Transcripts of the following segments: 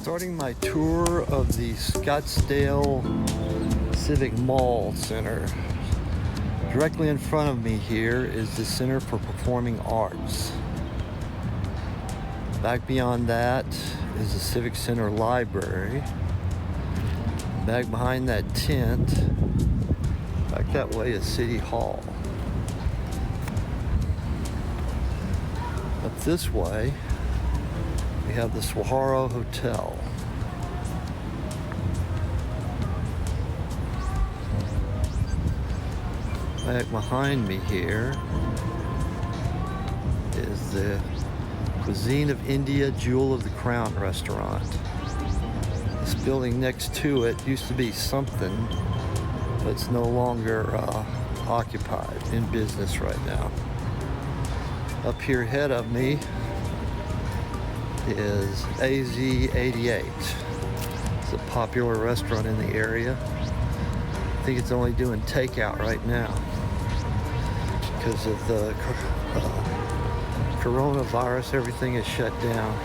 Starting my tour of the Scottsdale Civic Center. Directly in front of me here is the Center for Performing Arts. Back beyond that is the Civic Center Library. Back behind that tent, back that way is City Hall. Up this way, we have the Sahara Hotel. Back behind me here is the Cuisine of India Jewel of the Crown restaurant. This building next to it used to be something, but it's no longer occupied, in business right now. Up here ahead of me is AZ88. It's a popular restaurant in the area. I think it's only doing takeout right now because of the coronavirus. Everything is shut down,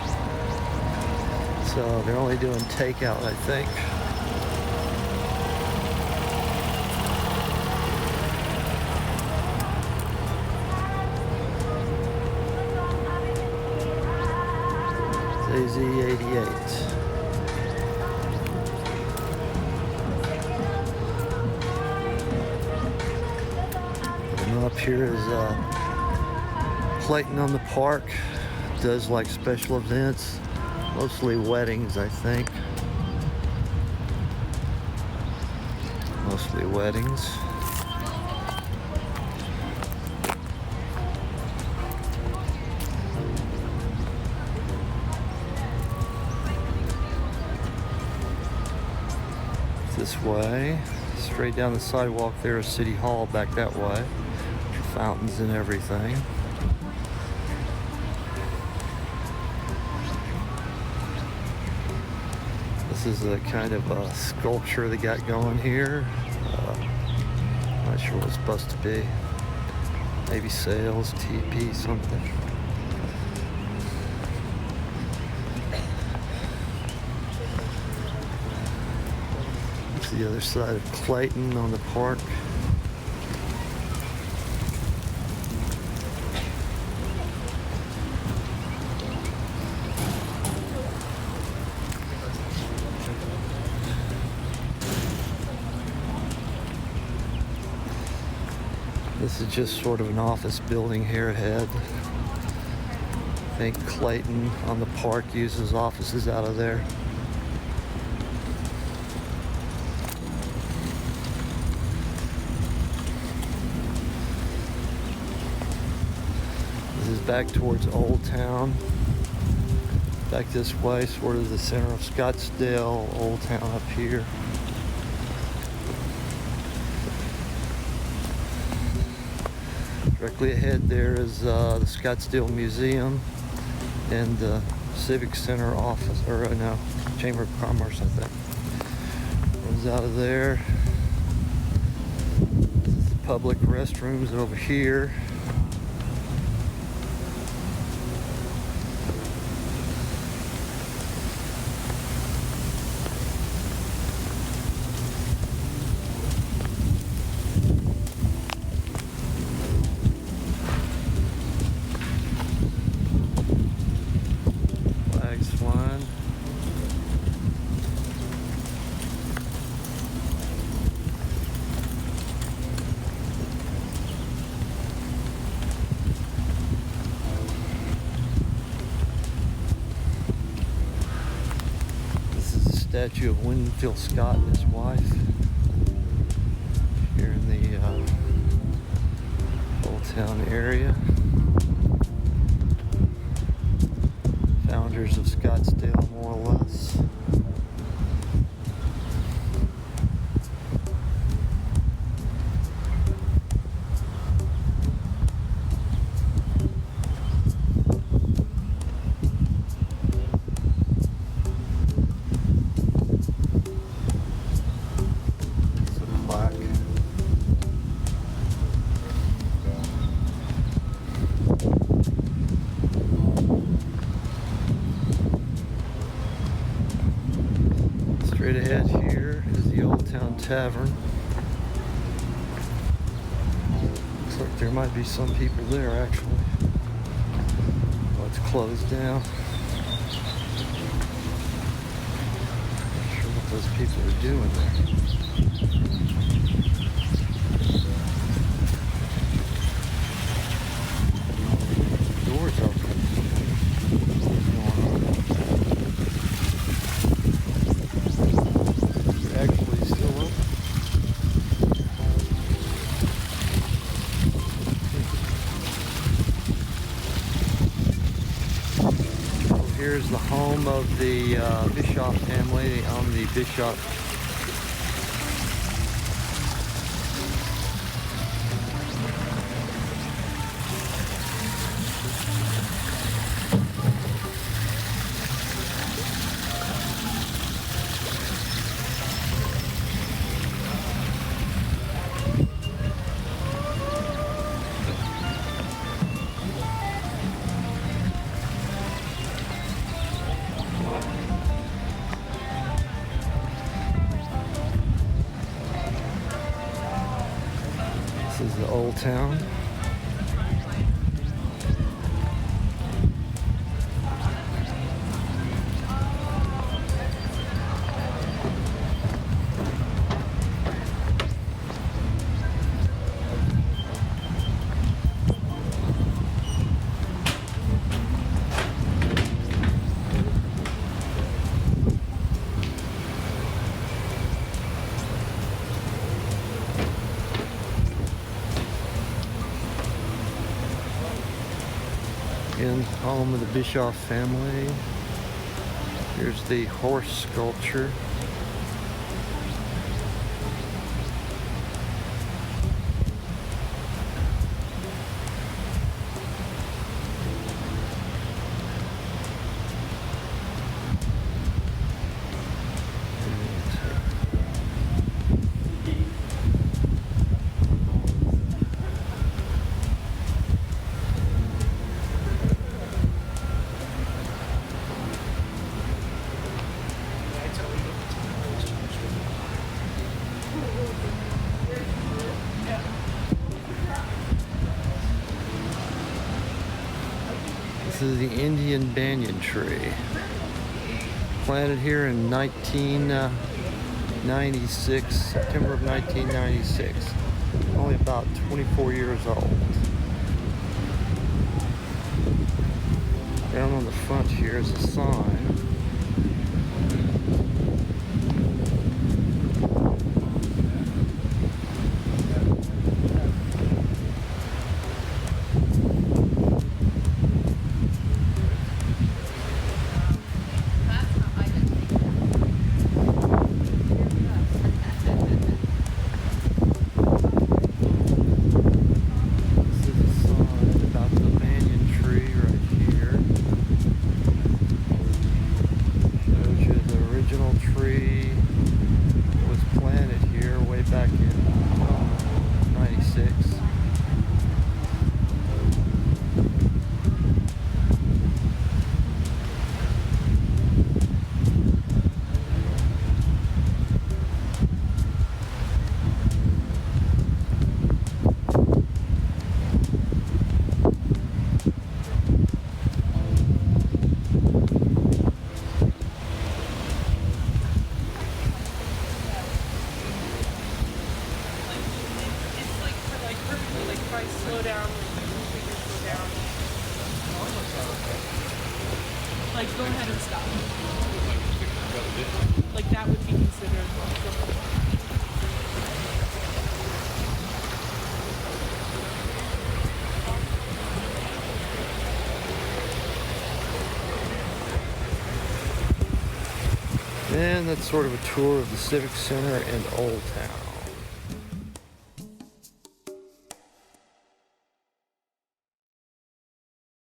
so they're only doing takeout, I think. AZ88. And up here is Clayton on the Park. Does like special events, mostly weddings, I think. Mostly weddings. This way, straight down the sidewalk there is City Hall back that way. Fountains and everything. This is a kind of a sculpture they got going here. Not sure what it's supposed to be. Maybe sales, TP, something. The other side of Clayton on the park. This is just sort of an office building here ahead. I think Clayton on the park uses offices out of there. Back towards Old Town. Back this way, sort of the center of Scottsdale, Old Town up here. Directly ahead there is the Scottsdale Museum and the Civic Center office, or no, Chamber of Commerce, I think. Runs out of there. The public restrooms over here. Statue of Winfield Scott and his wife here in the Old Town area. Founders of Scottsdale, more or less. Tavern. Looks like there might be some people there actually. Oh, it's closed down. Not sure what those people are doing there. Doors open. Actually still open. So here's the home of the Bischoff family, the Omni Bischoff. This is the old town. In home of the Bischoff family. Here's the horse sculpture. This is the Indian banyan tree, planted here in 1996, September of 1996, only about 24 years old. Down on the front here is a sign. Tree was planted here way back in 96. Slow down. Like, go ahead and stop. Like, that would be considered. And that's sort of a tour of the Civic Center and Old Town.